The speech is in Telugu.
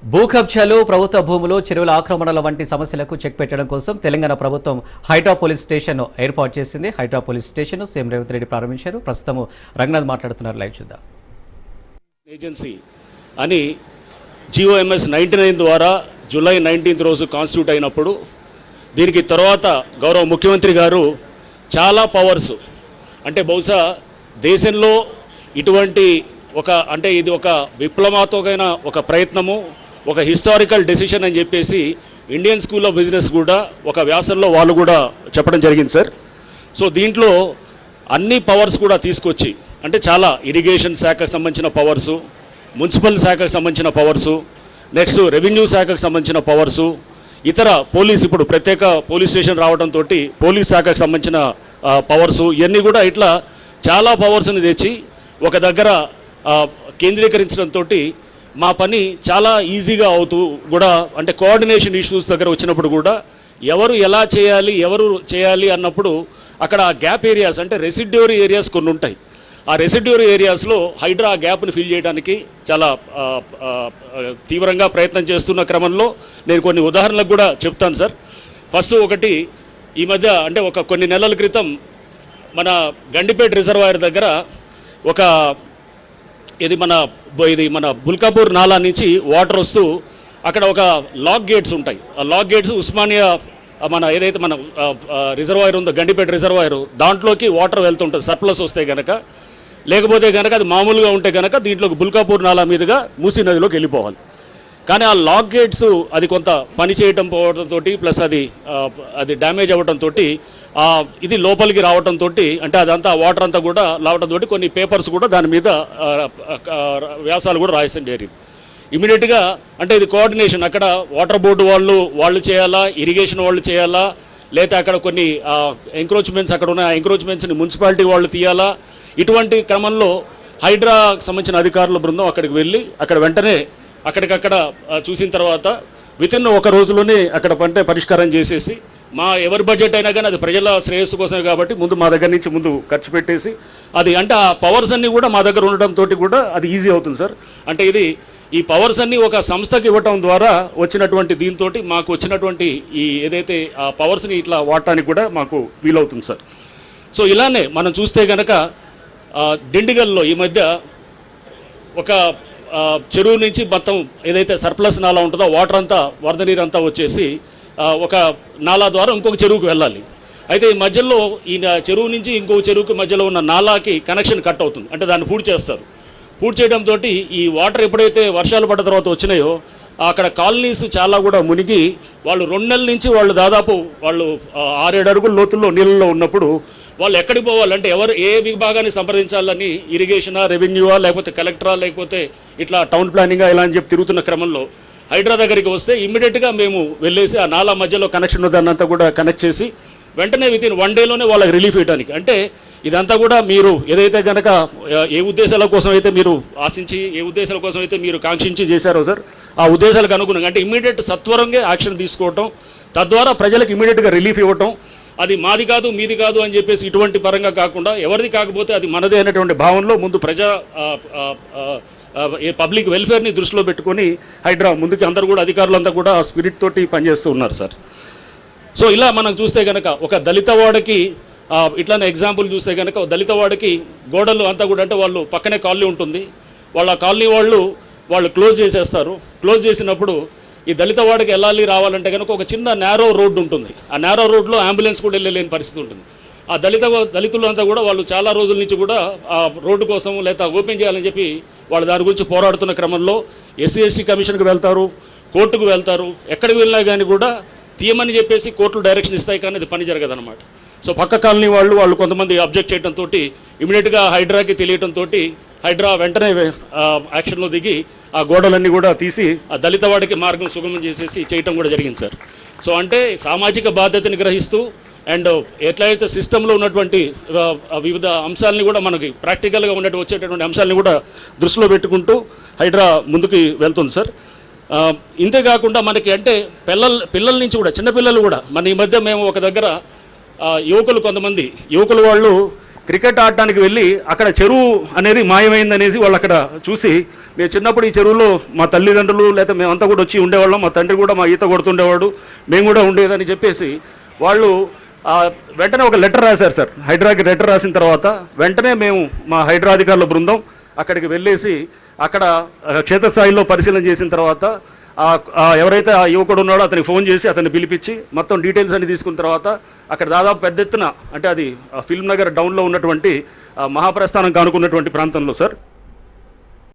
భూ కబ్జాలు, ప్రభుత్వ భూములు, చెరువుల ఆక్రమణల వంటి సమస్యలకు చెక్ పెట్టడం కోసం తెలంగాణ ప్రభుత్వం హైడ్రా పోలీస్ స్టేషన్ను ఏర్పాటు చేసింది. HYDRAA police station CM Revanth Reddy ప్రారంభించారు. ప్రస్తుతం రంగనాథ్ మాట్లాడుతున్నారు. లైవ్ చూద్దాం. ఏజెన్సీ అని GOMS 99 ద్వారా జూలై 19 రోజు కాన్స్టిట్యూట్ అయినప్పుడు దీనికి తర్వాత గౌరవ ముఖ్యమంత్రి గారు చాలా పవర్స్ అంటే బహుశా దేశంలో ఇటువంటి ఇది ఒక విప్లవాత్మకమైన ఒక ప్రయత్నము, ఒక హిస్టారికల్ డెసిషన్ అని చెప్పేసి ఇండియన్ స్కూల్ ఆఫ్ బిజినెస్ కూడా ఒక వ్యాసంలో వాళ్ళు కూడా చెప్పడం జరిగింది సార్. సో దీంట్లో అన్ని పవర్స్ కూడా తీసుకొచ్చి అంటే చాలా ఇరిగేషన్ శాఖకు సంబంధించిన పవర్సు, మున్సిపల్ శాఖకు సంబంధించిన పవర్సు, నెక్స్ట్ రెవెన్యూ శాఖకు సంబంధించిన పవర్సు, ఇతర పోలీస్ ఇప్పుడు ప్రత్యేక పోలీస్ స్టేషన్ రావడంతో పోలీస్ శాఖకు సంబంధించిన పవర్సు, ఇవన్నీ కూడా ఇట్లా చాలా పవర్స్ని తెచ్చి ఒక దగ్గర కేంద్రీకరించడంతో మా పని చాలా ఈజీగా అవుతూ కూడా అంటే కోఆర్డినేషన్ ఇష్యూస్ దగ్గర వచ్చినప్పుడు కూడా ఎవరు ఎలా చేయాలి అన్నప్పుడు అక్కడ గ్యాప్ ఏరియాస్ అంటే రెసిడ్యూరీ ఏరియాస్ కొన్ని ఉంటాయి. ఆ రెసిడ్యూరీ ఏరియాస్లో హైడ్రా గ్యాప్ని ఫిల్ చేయడానికి చాలా తీవ్రంగా ప్రయత్నం చేస్తున్న క్రమంలో నేను కొన్ని ఉదాహరణలకు కూడా చెప్తాను సార్. ఫస్ట్ ఒకటి ఈ మధ్య అంటే కొన్ని నెలల క్రితం మన గండిపేట రిజర్వాయర్ దగ్గర ఇది మన బుల్కాపూర్ నాలా నుంచి వాటర్ వస్తూ అక్కడ ఒక లాక్ గేట్స్ ఉంటాయి. ఆ లాక్ గేట్స్ ఉస్మానియా ఏదైతే మన రిజర్వాయర్ ఉందో గండిపేట రిజర్వాయర్ దాంట్లోకి వాటర్ వెళ్తుంటుంది సర్ప్లస్ వస్తే కనుక, లేకపోతే కనుక అది మామూలుగా ఉంటే కనుక దీంట్లోకి బుల్కాపూర్ నాలా మీదుగా మూసీ నదిలోకి వెళ్ళిపోవాలి. కానీ ఆ లాక్ గేట్స్ అది కొంత పని చేయటం పోవడంతో ప్లస్ అది డ్యామేజ్ అవ్వడంతో ఇది లోపలికి రావడంతో అంటే అదంతా వాటర్ అంతా కూడా రావడంతో కొన్ని పేపర్స్ కూడా దాని మీద వ్యాసాలు కూడా రాయడం జరిగింది. ఇమీడియట్గా అంటే ఇది కోఆర్డినేషన్ అక్కడ వాటర్ బోర్డు వాళ్ళు చేయాలా, ఇరిగేషన్ వాళ్ళు చేయాలా, లేదా అక్కడ కొన్ని ఎంక్రోచ్మెంట్స్ అక్కడ ఉన్న ఎంక్రోచ్మెంట్స్ని మున్సిపాలిటీ వాళ్ళు తీయాలా. ఇటువంటి క్రమంలో హైడ్రాకు సంబంధించిన అధికారుల బృందం అక్కడికి వెళ్ళి అక్కడ వెంటనే అక్కడికక్కడ చూసిన తర్వాత వితిన్ ఒక రోజులోనే అక్కడ పంటే పరిష్కారం చేసేసి ఎవరి బడ్జెట్ అయినా కానీ అది ప్రజల శ్రేయస్సు కోసమే కాబట్టి ముందు మా దగ్గర నుంచి ముందు ఖర్చు పెట్టేసి అది అంటే ఆ పవర్స్ అన్నీ కూడా మా దగ్గర ఉండడంతో కూడా అది ఈజీ అవుతుంది సార్. అంటే ఈ పవర్స్ అన్నీ ఒక సంస్థకి ఇవ్వటం ద్వారా వచ్చినటువంటి దీంతో మాకు వచ్చినటువంటి ఈ ఏదైతే ఆ పవర్స్ని ఇట్లా వాడటానికి కూడా మాకు వీలవుతుంది సార్. సో ఇలానే మనం చూస్తే కనుక దిండిగల్లో ఈ మధ్య ఒక చెరువు నుంచి మొత్తం ఏదైతే సర్ప్లస్ నాలా ఉంటుందో వాటర్ అంతా వరద నీరు అంతా వచ్చేసి ఒక నాలా ద్వారా ఇంకొక చెరువుకు వెళ్ళాలి. అయితే ఈ మధ్యలో ఈ చెరువు నుంచి ఇంకొక చెరువుకి మధ్యలో ఉన్న నాలాకి కనెక్షన్ కట్ అవుతుంది. అంటే దాన్ని పూర్తి చేస్తారు. పూర్తి చేయడంతో ఈ వాటర్ ఎప్పుడైతే వర్షాలు పడ్డ తర్వాత వచ్చినాయో అక్కడ కాలనీస్ చాలా కూడా మునిగి వాళ్ళు 2 నెలల నుంచి దాదాపు 6-7 అడుగుల లోతుల్లో నీళ్ళలో ఉన్నప్పుడు వాళ్ళు ఎక్కడికి పోవాలంటే ఏ విభాగాన్ని సంప్రదించాలని ఇరిగేషనా, రెవెన్యూవా, లేకపోతే కలెక్టరా, లేకపోతే ఇట్లా టౌన్ ప్లానింగా ఇలా అని చెప్పి తిరుగుతున్న క్రమంలో హైడ్రా దగ్గరికి వస్తే ఇమ్మీడియట్గా మేము వెళ్ళేసి ఆ నాలా మధ్యలో కనెక్షన్ దాన్నంతా కూడా కనెక్ట్ చేసి వెంటనే వితిన్ 1 డేలోనే వాళ్ళకి రిలీఫ్ ఇవ్వడానికి అంటే ఇదంతా కూడా మీరు ఏదైతే కనుక ఏ ఉద్దేశాల కోసం అయితే మీరు ఆశించి ఏ ఉద్దేశాల కోసం అయితే మీరు కాంక్షించి చేశారో సార్ ఆ ఉద్దేశాలకు అనుగుణంగా అంటే ఇమ్మీడియట్ సత్వరంగా యాక్షన్ తీసుకోవటం, తద్వారా ప్రజలకు ఇమ్మీడియట్గా రిలీఫ్ ఇవ్వటం, అది మాది కాదు మీది కాదు అని చెప్పేసి ఇటువంటి పరంగా కాకుండా ఎవరిది కాకపోతే అది మనదే అనేటువంటి భావనలో ముందు పబ్లిక్ వెల్ఫేర్ని దృష్టిలో పెట్టుకొని హైడ్రా ముందుకు అందరూ కూడా అధికారులంతా కూడా స్పిరిట్ తోటి పనిచేస్తూ ఉన్నారు సార్. సో ఇలా మనం చూస్తే కనుక ఒక దళిత వాడకి ఇట్లానే ఎగ్జాంపుల్ చూస్తే కనుక దళిత వాడికి గోడలు అంతా కూడా అంటే వాళ్ళు పక్కనే కాలనీ ఉంటుంది, వాళ్ళ కాలనీ వాళ్ళు క్లోజ్ చేసేస్తారు. క్లోజ్ చేసినప్పుడు ఈ దళిత వాడికి వెళ్ళాలి రావాలంటే కనుక ఒక చిన్న నేరో రోడ్డు ఉంటుంది. ఆ నేరో రోడ్లో అంబులెన్స్ కూడా వెళ్ళలేని పరిస్థితి ఉంటుంది. ఆ దళితులు అంతా కూడా వాళ్ళు చాలా రోజుల నుంచి కూడా ఆ రోడ్డు కోసం లేదా ఓపెన్ చేయాలని చెప్పి వాళ్ళు దాని గురించి పోరాడుతున్న క్రమంలో SC కమిషన్కి వెళ్తారు, కోర్టుకు వెళ్తారు. ఎక్కడికి వెళ్ళినా కానీ కూడా తీయమని చెప్పేసి కోర్టులు డైరెక్షన్ ఇస్తాయి, కానీ అది పని జరగదన్నమాట. సో పక్క కాలనీ వాళ్ళు కొంతమంది అబ్జెక్ట్ చేయడంతో ఇమీడియట్గా హైడ్రాకి తెలియటంతో హైడ్రా వెంటనే యాక్షన్లో దిగి ఆ గోడలన్నీ కూడా తీసి ఆ దళిత వాడికి మార్గం సుగమం చేసేసి చేయటం కూడా జరిగింది సార్. సో అంటే సామాజిక బాధ్యతని గ్రహిస్తూ అండ్ ఎట్లయితే సిస్టంలో ఉన్నటువంటి వివిధ అంశాలని కూడా మనకి ప్రాక్టికల్గా వచ్చేటటువంటి అంశాలని కూడా దృష్టిలో పెట్టుకుంటూ హైడ్రా ముందుకు వెళ్తుంది సార్. ఇంతేకాకుండా మనకి అంటే పిల్లల నుంచి కూడా చిన్నపిల్లలు కూడా మన ఈ మధ్య మేము ఒక దగ్గర కొంతమంది యువకులు వాళ్ళు క్రికెట్ ఆడటానికి వెళ్ళి అక్కడ చెరువు అనేది మాయమైందనేది వాళ్ళు అక్కడ చూసి, మేము చిన్నప్పుడు ఈ చెరువులో మా తల్లిదండ్రులు లేదా మేమంతా కూడా వచ్చి ఉండేవాళ్ళం, మా తండ్రి కూడా మా ఈత కొడుతుండేవాడు, మేము కూడా ఉండేదని చెప్పేసి వాళ్ళు వెంటనే ఒక లెటర్ రాశారు సార్. హైడ్రాకి లెటర్ రాసిన తర్వాత వెంటనే మేము మా హైడ్రా అధికారుల బృందం అక్కడికి వెళ్ళేసి అక్కడ క్షేత్రస్థాయిలో పరిశీలన చేసిన తర్వాత ఎవరైతే ఆ యువకుడు ఉన్నాడో అతనికి ఫోన్ చేసి అతన్ని పిలిపించి మొత్తం డీటెయిల్స్ అన్ని తీసుకున్న తర్వాత అక్కడ దాదాపు పెద్ద ఎత్తున, అంటే అది ఫిల్మ్ నగర్ డౌన్లో ఉన్నటువంటి మహాప్రస్థానం కానుకున్నటువంటి ప్రాంతంలో సార్,